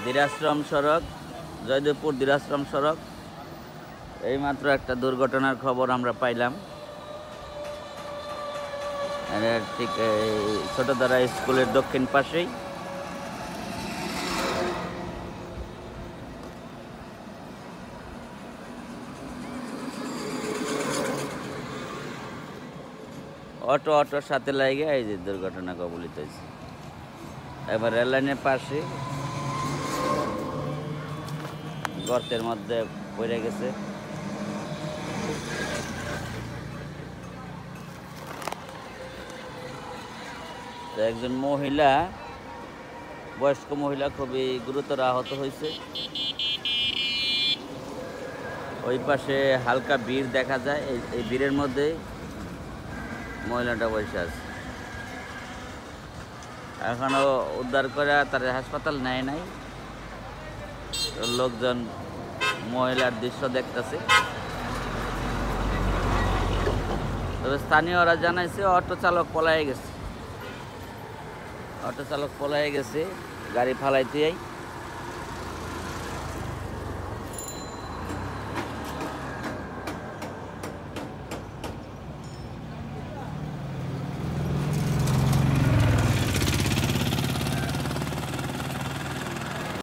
দিরাশ্রম সড়ক, জয়দেবপুর দিরাশ্রম সড়ক। এইমাত্র একটা দুর্ঘটনার খবর আমরা পাইলাম। ঠিক ছোটদারা স্কুলের দক্ষিণ পাশেই অটোর সাথে লাগে এই যে দুর্ঘটনা কবলিত হয়েছে। এবার রেললাইনের পাশে গর্তের মধ্যে পড়ে গেছে। একজন মহিলা, বয়স্ক মহিলা খুবই গুরুতর আহত হয়েছে। ওই পাশে হালকা ভিড় দেখা যায়, এই ভিড়ের মধ্যে মহিলাটা বসে আছে। এখনো উদ্ধার করে তার হাসপাতাল নেয় নাই। লোকজন মহিলার দৃশ্য দেখতেছে। তবে স্থানীয়রা জানাইছে অটো চালক পলায়ে গেছে, গাড়ি ফালাইতেই